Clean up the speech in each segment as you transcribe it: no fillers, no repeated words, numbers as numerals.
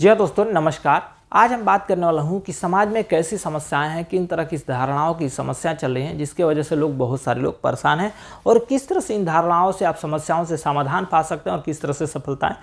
जी हाँ दोस्तों, नमस्कार। आज हम बात करने वाला हूँ कि समाज में कैसी समस्याएं हैं, किन तरह की धारणाओं की समस्याएं चल रही हैं जिसकी वजह से बहुत सारे लोग परेशान हैं, और किस तरह से इन धारणाओं से आप समस्याओं से समाधान पा सकते हैं और किस तरह से सफलताएं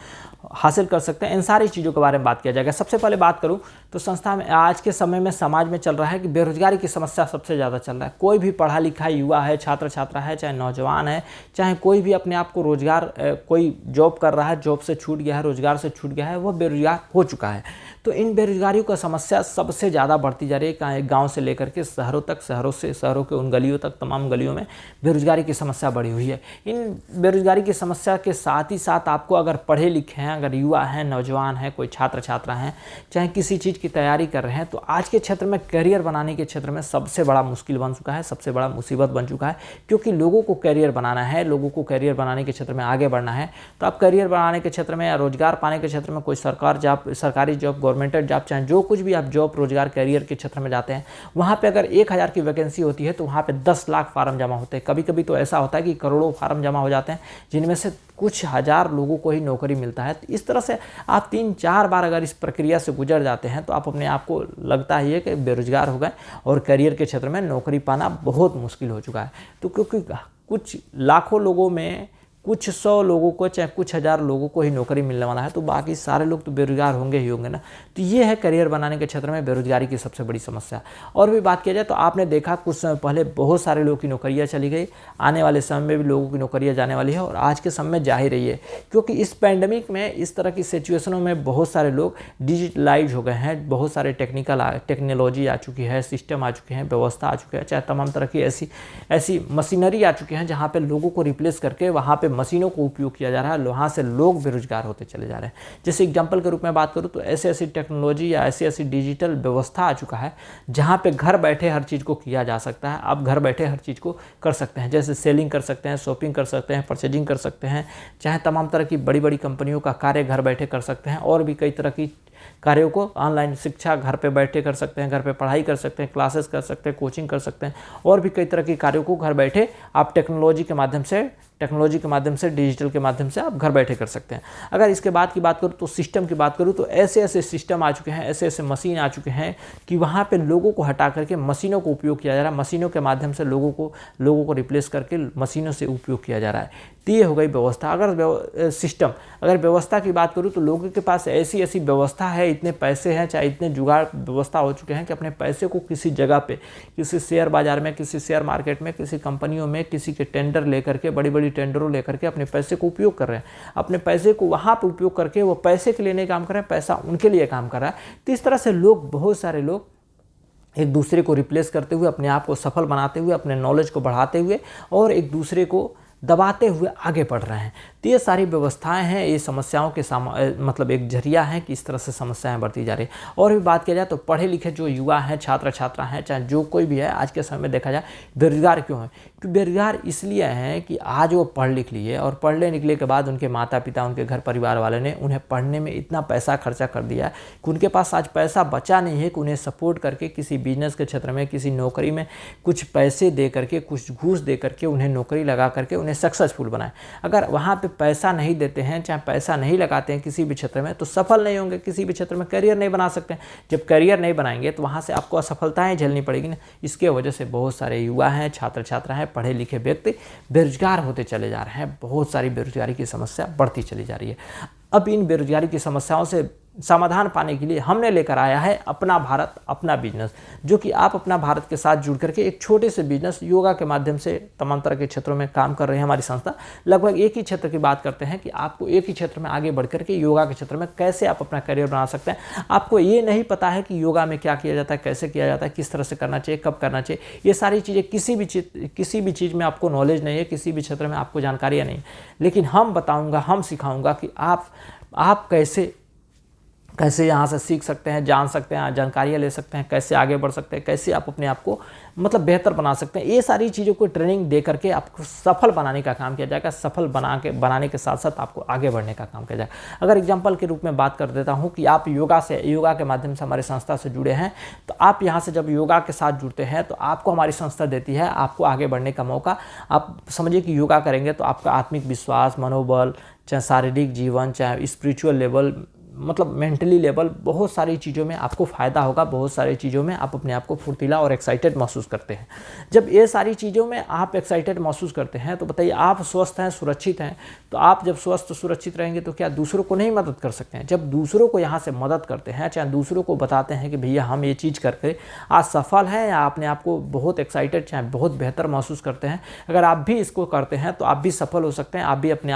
हासिल कर सकते हैं। इन सारी चीज़ों के बारे में बात किया जाएगा। सबसे पहले बात करूँ तो संस्था में आज के समय में समाज में चल रहा है कि बेरोजगारी की समस्या सबसे ज़्यादा चल रहा है। कोई भी पढ़ा लिखा युवा है, छात्र छात्रा है, चाहे नौजवान है, चाहे कोई भी अपने आप को रोजगार कोई जॉब कर रहा है, जॉब से छूट गया है, रोजगार से छूट गया है, वह बेरोजगार हो चुका है। तो इन बेरोजगारियों का समस्या सबसे ज़्यादा बढ़ती जा रही है। गांव से लेकर के शहरों तक, शहरों के उन गलियों तक, तमाम गलियों में बेरोजगारी की समस्या बढ़ी हुई है। इन बेरोजगारी की समस्या के साथ ही साथ आपको अगर पढ़े लिखे हैं, अगर युवा हैं, नौजवान हैं, कोई छात्र छात्रा हैं, चाहे किसी चीज़ की तैयारी कर रहे हैं, तो आज के क्षेत्र में करियर बनाने के क्षेत्र में सबसे बड़ा मुश्किल बन चुका है, सबसे बड़ा मुसीबत बन चुका है। क्योंकि लोगों को करियर बनाना है, लोगों को करियर बनाने के क्षेत्र में आगे बढ़ना है। तो आप करियर बनाने के क्षेत्र में या रोजगार पाने के क्षेत्र में कोई सरकारी जॉब, गवर्नमेंट जॉब, चाहे जो कुछ भी आप जॉब, रोजगार, करियर के क्षेत्र में जाते हैं, वहाँ पे अगर 1000 की वैकेंसी होती है तो वहाँ पे 10 लाख फार्म जमा होते हैं। कभी कभी तो ऐसा होता है कि करोड़ों फार्म जमा हो जाते हैं, जिनमें से कुछ हजार लोगों को ही नौकरी मिलता है। तो इस तरह से आप 3-4 बार अगर इस प्रक्रिया से गुजर जाते हैं तो आप अपने आप को लगता ही है कि बेरोजगार हो गए और करियर के क्षेत्र में नौकरी पाना बहुत मुश्किल हो चुका है। तो क्योंकि कुछ लाखों लोगों में कुछ 100 लोगों को, चाहे कुछ हजार लोगों को ही नौकरी मिलने वाला है, तो बाकी सारे लोग तो बेरोजगार होंगे ही होंगे ना। तो ये है करियर बनाने के क्षेत्र में बेरोजगारी की सबसे बड़ी समस्या। और भी बात किया जाए तो आपने देखा कुछ समय पहले बहुत सारे लोगों की नौकरियां चली गई, आने वाले समय में भी लोगों की नौकरियां जाने वाली है और आज के समय में जा ही रही है। क्योंकि इस पैंडेमिक में, इस तरह की सिचुएशनों में बहुत सारे लोग डिजिटलाइज हो गए हैं, बहुत सारे टेक्नोलॉजी आ चुकी है, सिस्टम आ चुके हैं, व्यवस्था आ चुकी है, चाहे तमाम तरह की ऐसी मशीनरी आ चुकी हैं जहाँ पर लोगों को रिप्लेस करके वहाँ पर मशीनों को उपयोग किया जा रहा है। वहाँ से लोग बेरोजगार होते चले जा रहे हैं। जैसे एग्जांपल के रूप में बात करूँ तो ऐसी टेक्नोलॉजी या ऐसी डिजिटल व्यवस्था आ चुका है जहाँ पे घर बैठे हर चीज़ को किया जा सकता है। आप घर बैठे हर चीज़ को कर सकते हैं, जैसे सेलिंग कर सकते हैं, शॉपिंग कर सकते हैं, परचेजिंग कर सकते हैं, चाहे तमाम तरह की बड़ी बड़ी कंपनियों का कार्य घर बैठे कर सकते हैं। और भी कई तरह की कार्यों को ऑनलाइन शिक्षा घर पे बैठे कर सकते हैं, घर पे पढ़ाई कर सकते हैं, क्लासेस कर सकते हैं, कोचिंग कर सकते हैं, और भी कई तरह के कार्यों को घर बैठे आप टेक्नोलॉजी के माध्यम से, डिजिटल के माध्यम से आप घर बैठे कर सकते हैं। अगर इसके बाद की बात करूँ तो सिस्टम की बात करूँ तो ऐसे सिस्टम आ चुके हैं, ऐसे मशीन आ चुके हैं कि वहाँ पे लोगों को हटा करके मशीनों को उपयोग किया जा रहा है। मशीनों के माध्यम से लोगों को रिप्लेस करके मशीनों से उपयोग किया जा रहा है। तो ये हो गई व्यवस्था। अगर व्यवस्था की बात करूँ तो लोगों के पास ऐसी व्यवस्था है, इतने पैसे हैं, चाहे इतने जुगाड़ व्यवस्था हो चुके हैं कि अपने पैसे को किसी जगह पे, किसी शेयर बाजार में, किसी शेयर मार्केट में, किसी कंपनियों में, किसी के टेंडर लेकर के, बड़ी बड़ी टेंडरों लेकर के अपने पैसे को उपयोग कर रहे हैं। अपने पैसे को वहाँ पर उपयोग करके वो पैसे के लिए नहीं काम कर रहे हैं, पैसा उनके लिए काम कर रहा है। तो इस तरह से बहुत सारे लोग एक दूसरे को रिप्लेस करते हुए, अपने आप को सफल बनाते हुए, अपने नॉलेज को बढ़ाते हुए और एक दूसरे को दबाते हुए आगे बढ़ रहे हैं। तो ये सारी व्यवस्थाएं हैं, ये समस्याओं के मतलब एक जरिया है कि इस तरह से समस्याएं बढ़ती जा रही है। और भी बात किया जाए तो पढ़े लिखे जो युवा हैं, छात्र छात्रा हैं, चाहे जो कोई भी है, आज के समय में देखा जाए बेरोजगार क्यों है? क्योंकि बेरोजगार इसलिए हैं कि आज वो पढ़ लिख लिए और पढ़ने निकले के बाद उनके माता पिता, उनके घर परिवार वाले ने उन्हें पढ़ने में इतना पैसा खर्चा कर दिया है कि उनके पास आज पैसा बचा नहीं है कि उन्हें सपोर्ट करके किसी बिजनेस के क्षेत्र में, किसी नौकरी में कुछ पैसे दे करके, कुछ घूस दे करके उन्हें नौकरी लगा करके सक्सेसफुल बनाए। अगर वहाँ पे पैसा नहीं देते हैं, चाहे पैसा नहीं लगाते हैं किसी भी क्षेत्र में, तो सफल नहीं होंगे, किसी भी क्षेत्र में करियर नहीं बना सकते हैं। जब करियर नहीं बनाएंगे तो वहाँ से आपको असफलताएं झेलनी पड़ेगी ना। इसके वजह से बहुत सारे युवा हैं, छात्र छात्रा हैं, पढ़े लिखे व्यक्ति बेरोजगार होते चले जा रहे हैं। बहुत सारी बेरोजगारी की समस्या बढ़ती चली जा रही है। अब इन बेरोजगारी की समस्याओं से समाधान पाने के लिए हमने लेकर आया है अपना भारत अपना बिजनेस, जो कि आप अपना भारत के साथ जुड़ करके एक छोटे से बिजनेस योगा के माध्यम से तमाम तरह के क्षेत्रों में काम कर रहे हैं। हमारी संस्था लगभग एक ही क्षेत्र की बात करते हैं कि आपको एक ही क्षेत्र में आगे बढ़ करके योगा के क्षेत्र में कैसे आप अपना करियर बना सकते हैं। आपको ये नहीं पता है कि योगा में क्या किया जाता है, कैसे किया जाता है, किस तरह से करना चाहिए, कब करना चाहिए, ये सारी चीज़ें किसी भी चीज़ में आपको नॉलेज नहीं है, किसी भी क्षेत्र में आपको जानकारियाँ नहीं। लेकिन हम बताऊँगा, हम सिखाऊँगा कि आप कैसे यहाँ से सीख सकते हैं, जान सकते हैं, जानकारियाँ ले सकते हैं, कैसे आगे बढ़ सकते हैं, कैसे आप अपने आप को मतलब बेहतर बना सकते हैं। ये सारी चीज़ों को ट्रेनिंग दे करके आपको सफल बनाने का काम किया जाएगा। सफल बनाने के साथ साथ आपको आगे बढ़ने का काम किया जाएगा। अगर एग्जांपल के रूप में बात कर देता हूँ कि आप योगा के माध्यम से हमारी संस्था से जुड़े हैं, तो आप यहाँ से जब योगा के साथ जुड़ते हैं तो आपको हमारी संस्था देती है आपको आगे बढ़ने का मौका। आप समझिए कि योगा करेंगे तो आपका आत्मिक विश्वास, मनोबल, चाहे शारीरिक जीवन, चाहे स्पिरिचुअल लेवल, मतलब मेंटली लेवल बहुत सारी चीज़ों में आपको फ़ायदा होगा, बहुत सारी चीज़ों में आप अपने आप को फुर्तीला और एक्साइटेड महसूस करते हैं। जब ये सारी चीज़ों में आप एक्साइटेड महसूस करते हैं तो बताइए आप स्वस्थ हैं, सुरक्षित हैं। तो आप जब स्वस्थ सुरक्षित रहेंगे तो क्या दूसरों को नहीं मदद कर सकते हैं? जब दूसरों को यहाँ से मदद करते हैं, चाहे दूसरों को बताते हैं कि भैया हम ये चीज़ करके आज सफल हैं या अपने आप को बहुत एक्साइटेड चाहे बहुत बेहतर महसूस करते हैं, अगर आप भी इसको करते हैं तो आप भी सफल हो सकते हैं, आप भी अपने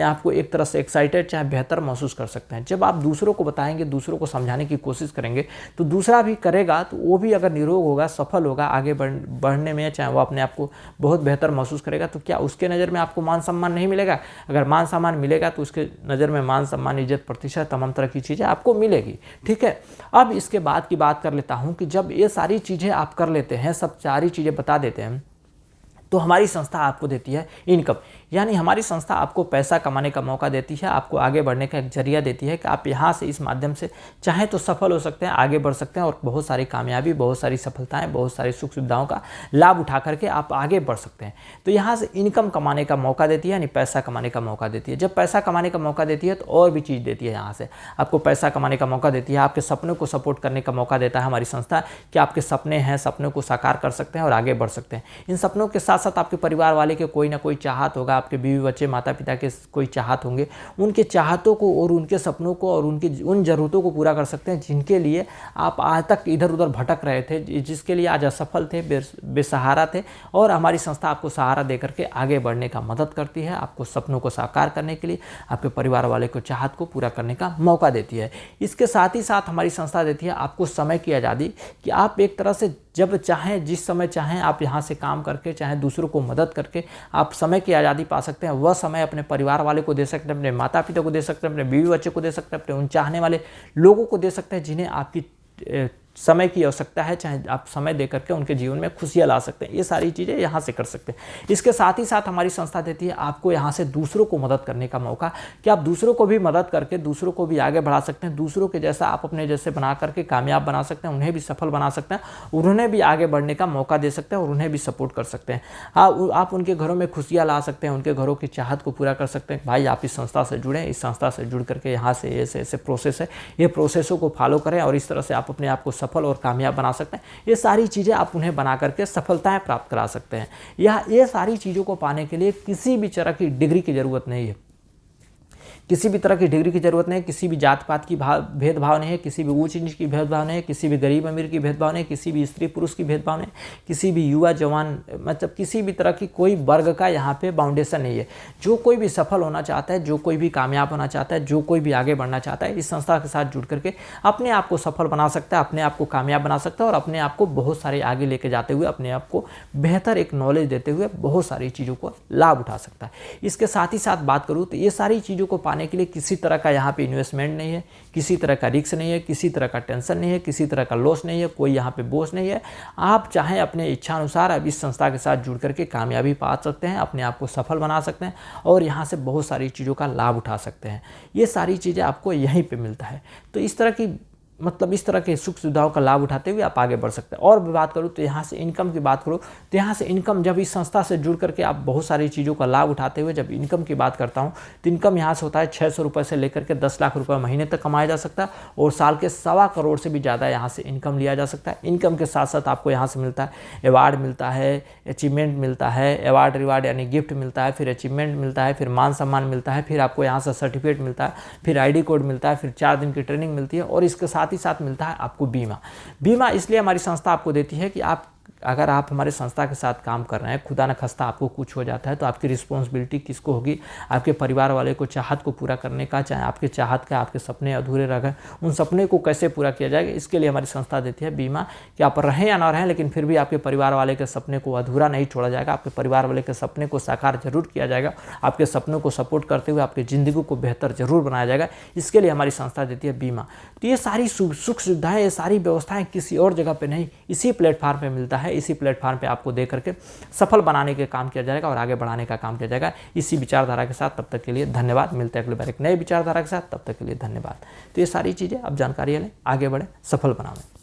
आप को एक तरह से एक्साइटेड चाहे बेहतर महसूस कर सकते हैं। जब आप दूसरों को बताएंगे, दूसरों को समझाने की कोशिश करेंगे तो दूसरा भी करेगा, तो वो भी अगर निरोग होगा, सफल होगा आगे बढ़ने में, चाहे वो अपने आप को बहुत बेहतर महसूस करेगा, तो क्या उसके नज़र में आपको मान सम्मान नहीं मिलेगा? अगर मान सम्मान मिलेगा तो उसके नज़र में मान सम्मान, इज्जत, प्रतिष्ठा, तमाम तरह की चीज़ें आपको मिलेगी। ठीक है, अब इसके बाद की बात कर लेता हूँ कि जब ये सारी चीज़ें आप कर लेते हैं, सब सारी चीज़ें बता देते हैं, तो हमारी संस्था आपको देती है इनकम, यानी हमारी संस्था आपको पैसा कमाने का मौका देती है, आपको आगे बढ़ने का एक जरिया देती है कि आप यहाँ से इस माध्यम से चाहे तो सफल हो सकते हैं, आगे बढ़ सकते हैं और बहुत सारी कामयाबी, बहुत सारी सफलताएं, बहुत सारी सुख सुविधाओं का लाभ उठा करके आप आगे बढ़ सकते हैं। तो यहाँ से इनकम कमाने का मौका देती है, यानी पैसा कमाने का मौका देती है। जब पैसा कमाने का मौका देती है तो और भी चीज़ देती है, यहाँ से आपको पैसा कमाने का मौका देती है, आपके सपनों को सपोर्ट करने का मौका देता है हमारी संस्था कि आपके सपने हैं, सपनों को साकार कर सकते हैं और आगे बढ़ सकते हैं। इन सपनों के साथ साथ आपके परिवार वाले के कोई ना कोई चाहत होगा, आपके बीवी बच्चे, माता पिता के कोई चाहत होंगे, उनके चाहतों को और उनके सपनों को और उनकी उन ज़रूरतों को पूरा कर सकते हैं जिनके लिए आप आज तक इधर उधर भटक रहे थे, जिसके लिए आज असफल थे, बेसहारा थे, और हमारी संस्था आपको सहारा दे करके आगे बढ़ने का मदद करती है, आपको सपनों को साकार करने के लिए, आपके परिवार वाले को चाहत को पूरा करने का मौका देती है। इसके साथ ही साथ हमारी संस्था देती है आपको समय की आज़ादी, कि आप एक तरह से जब चाहें, जिस समय चाहें, आप यहाँ से काम करके, चाहे दूसरों को मदद करके आप समय की आज़ादी पा सकते हैं। वह समय अपने परिवार वाले को दे सकते हैं, अपने माता पिता को दे सकते हैं, अपने बीवी बच्चे को दे सकते हैं, अपने उन चाहने वाले लोगों को दे सकते हैं जिन्हें आपकी समय की आवश्यकता है, चाहे आप समय दे करके उनके जीवन में खुशियाँ ला सकते हैं। ये सारी चीज़ें यहाँ से कर सकते हैं। इसके साथ ही साथ हमारी संस्था देती है आपको यहाँ से दूसरों को मदद करने का मौका, कि आप दूसरों को भी मदद करके दूसरों को भी आगे बढ़ा सकते हैं, दूसरों के जैसा आप अपने जैसे बना करके कामयाब बना सकते हैं, उन्हें भी सफल बना सकते हैं, उन्हें भी आगे बढ़ने का मौका दे सकते हैं और उन्हें भी सपोर्ट कर सकते हैं। आप उनके घरों में खुशियाँ ला सकते हैं, उनके घरों की चाहत को पूरा कर सकते हैं। भाई आप इस संस्था से जुड़ें, इस संस्था से जुड़ करके यहाँ से ऐसे प्रोसेस है, ये प्रोसेसों को फॉलो करें और इस तरह से आप अपने आप को सफल और कामयाब बना सकते हैं। ये सारी चीज़ें आप उन्हें बना करके सफलताएं प्राप्त करा सकते हैं। ये सारी चीज़ों को पाने के लिए किसी भी तरह की डिग्री की ज़रूरत नहीं है, किसी भी तरह की डिग्री की जरूरत नहीं है, किसी भी जात पात की भेदभाव नहीं है, किसी भी ऊंच नीच की भेदभाव नहीं है, किसी भी गरीब अमीर की भेदभाव नहीं है, किसी भी स्त्री पुरुष की भेदभाव नहीं, किसी भी युवा जवान, मतलब किसी भी तरह की कोई वर्ग का यहाँ पे बाउंडेशन नहीं है। जो कोई भी सफल होना चाहता है, जो कोई भी कामयाब होना चाहता है, जो कोई भी आगे बढ़ना चाहता है, इस संस्था के साथ जुड़ करके अपने आप को सफल बना सकता है, अपने आप को कामयाब बना सकता है और अपने आप को बहुत सारे आगे लेके जाते हुए, अपने आप को बेहतर एक नॉलेज देते हुए बहुत सारी चीज़ों को लाभ उठा सकता है। इसके साथ ही साथ बात करूँ तो ये सारी चीज़ों को पाने के लिए किसी तरह का यहाँ पे इन्वेस्टमेंट नहीं है, किसी तरह का रिस्क नहीं है, किसी तरह का टेंशन नहीं है, किसी तरह का लॉस नहीं है, कोई यहाँ पे बोझ नहीं है। आप चाहें अपने इच्छा अनुसार अब इस संस्था के साथ जुड़ करके कामयाबी पा सकते हैं, अपने आप को सफल बना सकते हैं और यहाँ से बहुत सारी चीज़ों का लाभ उठा सकते हैं। ये सारी चीज़ें आपको यहीं पर मिलता है। तो इस तरह की इस तरह के सुख सुविधाओं का लाभ उठाते हुए आप आगे बढ़ सकते हैं। और भी बात करूँ तो यहाँ से इनकम की बात करूँ तो यहाँ से इनकम, जब इस संस्था से जुड़ करके आप बहुत सारी चीज़ों का लाभ उठाते हुए जब इनकम की बात करता हूँ तो इनकम यहाँ से होता है 600 रुपये से लेकर के 10 लाख रुपये महीने तक कमाया जा सकता है और साल के 1.25 करोड़ से भी ज़्यादा यहाँ से इनकम लिया जा सकता है। इनकम के साथ साथ आपको यहाँ से मिलता है अवार्ड मिलता है, अचीवमेंट मिलता है, अवार्ड रिवार्ड यानी गिफ्ट मिलता है, फिर अचीवमेंट मिलता है, फिर मान सम्मान मिलता है, फिर आपको यहाँ से सर्टिफिकेट मिलता है, फिर ID कोड मिलता है, फिर 4 दिन की ट्रेनिंग मिलती है और इसके साथ ही साथ मिलता है आपको बीमा इसलिए हमारी संस्था आपको देती है कि अगर आप हमारे संस्था के साथ काम कर रहे हैं, खुदा न खास्ता आपको कुछ हो जाता है तो आपकी रिस्पॉन्सिबिलिटी किसको होगी? आपके परिवार वाले को चाहत को पूरा करने का, चाहे आपके चाहत का आपके सपने अधूरे रह गए, उन सपने को कैसे पूरा किया जाएगा, इसके लिए हमारी संस्था देती है बीमा कि आप रहें या ना रहें लेकिन फिर भी आपके परिवार वाले के सपने को अधूरा नहीं छोड़ा जाएगा, आपके परिवार वाले के सपने को साकार जरूर किया जाएगा, आपके सपनों को सपोर्ट करते हुए आपकी ज़िंदगी को बेहतर जरूर बनाया जाएगा। इसके लिए हमारी संस्था देती है बीमा। तो ये सारी सुख सुविधाएँ, ये सारी व्यवस्थाएँ किसी और जगह पर नहीं, इसी प्लेटफार्म पर मिलता है। इसी प्लेटफार्म पे आपको दे करके सफल बनाने के काम किया जाएगा और आगे बढ़ाने का काम किया जाएगा। इसी विचारधारा के साथ तब तक के लिए धन्यवाद। मिलते हैं अगली बार एक नए विचारधारा के साथ, तब तक के लिए धन्यवाद। तो ये सारी चीज़ें अब जानकारी लें, आगे बढ़े, सफल बनाएं।